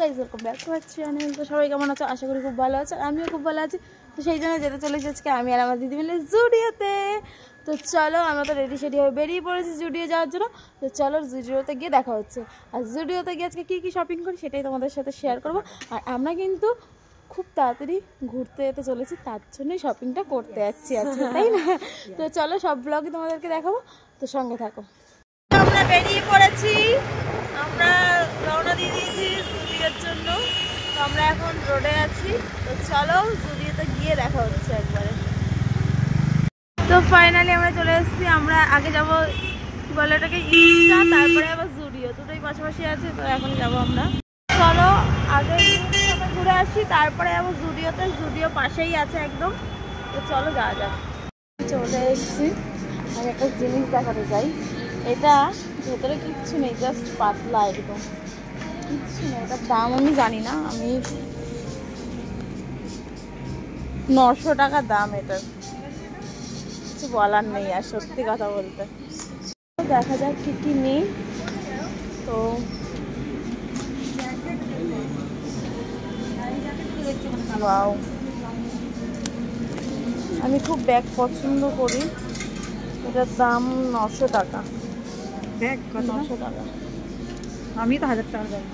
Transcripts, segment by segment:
Guys, welcome back to our channel. তো সবাই কেমন আছো? আশা করি খুব ভালো আছো, আমিও খুব ভালো আছি। তো সেই জন্য যেতে চলেছি আজকে আমি আর আমার দিদি মিলে জুডিওতে। তো চলো, আমরা তো রেডি সেডি হয়ে বেরিয়ে পড়েছি জুডিও যাওয়ার জন্য। তো চলো জুডিওতে গিয়ে দেখা হচ্ছে। আর জুডিওতে গিয়ে আজকে কী শপিং করি সেটাই তোমাদের সাথে শেয়ার করবো। আর আমরা কিন্তু খুব তাড়াতাড়ি ঘুরতে যেতে চলেছি, তার জন্যই শপিংটা করতে যাচ্ছি আজকে, তাই না? তো চলো সব ব্লগই তোমাদেরকে দেখাবো, তো সঙ্গে থাকো। আমরা বেরিয়ে পড়েছি, আমরা রওনা দিয়ে দিয়েছি জুডিওর জন্য। তো আমরা এখন রোডে আছি। তো চলো জুডিওতে গিয়ে দেখা হচ্ছে একবারে। তো ফাইনালি আমরা চলে এসেছি। আমরা আগে যাবো কি বলে এটাকে, ইস্টা, তারপরে আবার জুডিও, দুটোই পাশাপাশি আছে। তো এখন যাবো আমরা। চলো আগে ঘুরে আসি, তারপরে আবার জুডিওতে, জুডিও পাশেই আছে একদম। তো চলো যাওয়া যাক। চলে এসেছি, আমি একটা জিনিস দেখাতে চাই। এটা ভেতরে কিচ্ছু নেই, জাস্ট পাতলা, একদম কিচ্ছু নেই। এটার দাম আমি জানি না, আমি 900 টাকা দাম এটার। কিছু বলার নেই আর, সত্যি কথা বলতে। দেখা যাক কি কি নেই। তো ওয়াও, আমি খুব ব্যাগ পছন্দ করি। এটার দাম 900 টাকা। ব্যাগ 900 টাকা, আমি তো 1000 টাকা ব্যাগ।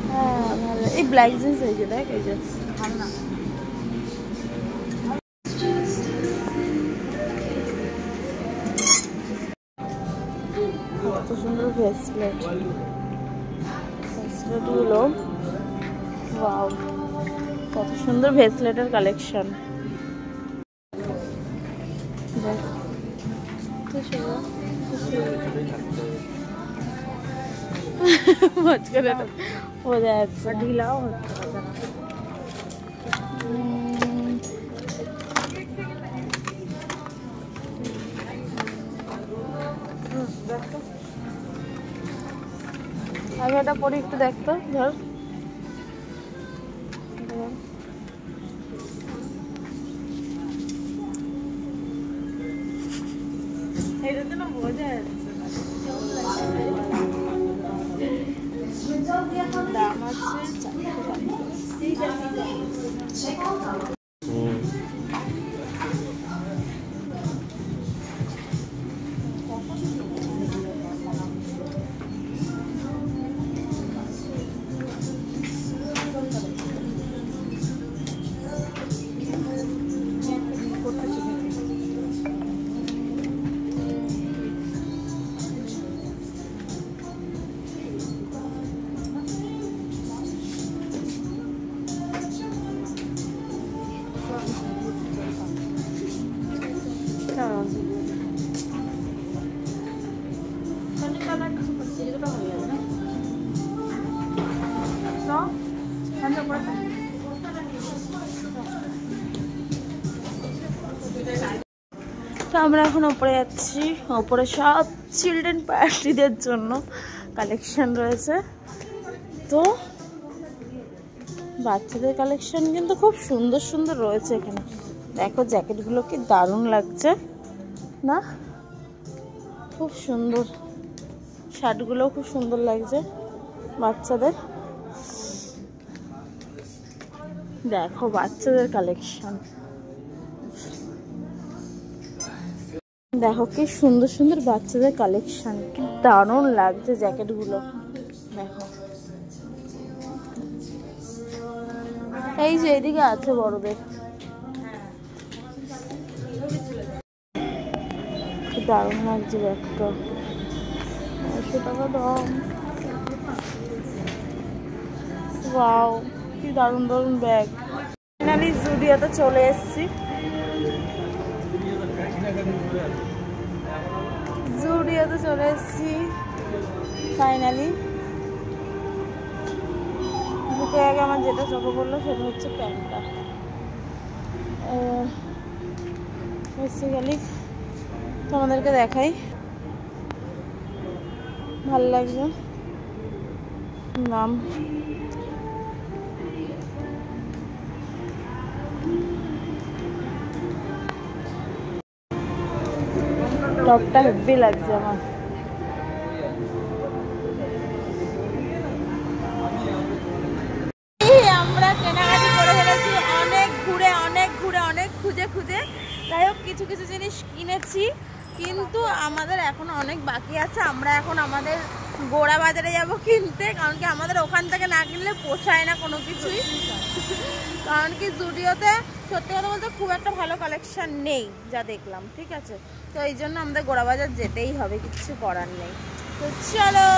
হ্যাঁ ভালো। এই ব্ল্যাক জিন্স, এই যে দেখ, এই যে ভালো না। কত সুন্দর ব্রেসলেট, ব্রেসলেটগুলো ওয়াও, কত সুন্দর ব্রেসলেটের কালেকশন। বোঝা যাচ্ছে, ঢিলাও হচ্ছে। আমি এটা পরে একটু দেখতো, ধর এটাতে না বোঝা যাচ্ছে। দাম আছে 450। তো আমরা এখন ওপরে যাচ্ছি। ওপরে সব চিলড্রেন পার্টিদের জন্য কালেকশন রয়েছে। তো বাচ্চাদের কালেকশন কিন্তু খুব সুন্দর সুন্দর রয়েছে এখানে। দেখো জ্যাকেটগুলো কি দারুণ লাগছে না, খুব সুন্দর। শার্টগুলোও খুব সুন্দর লাগছে বাচ্চাদের। দেখো বাচ্চাদের কালেকশন, দেখো কি সুন্দর সুন্দর বাচ্চাদের কালেকশন, কি দারুণ লাগছে জ্যাকেটগুলো। দেখো এই যে এদিকে আছে বড়দের, কি দারুণ লাগছে ব্যাগটা। 900 টাকা দাম। ওয়াও, কি দারুণ দারুণ ব্যাগ। ফাইনালি জুডিওতে চলে এসেছি। জুডিওতে চলে এসেছি ফাইনালি। বুকে আগে আমার যেটা চোখে পড়লো সেটা হচ্ছে প্যান্টটা। বেসিক্যালি তোমাদেরকে দেখাই, ভালো লাগছে নাম। টপটা হেভি লাগছে আমার। খুঁজে। যাই হোক কিছু কিছু জিনিস কিনেছি, কিন্তু আমাদের এখন অনেক বাকি আছে। আমরা এখন আমাদের গোড়া বাজারে যাব কিনতে, কারণ কি আমাদের ওখান থেকে না কিনলে পোষায় না কোনো কিছুই। কারণ কি জুডিওতে সত্যি কথা বলতে খুব একটা ভালো কালেকশন নেই যা দেখলাম, ঠিক আছে। তো এই জন্য আমাদের গোড়া বাজার যেতেই হবে, কিচ্ছু করার নেই। তো চলো।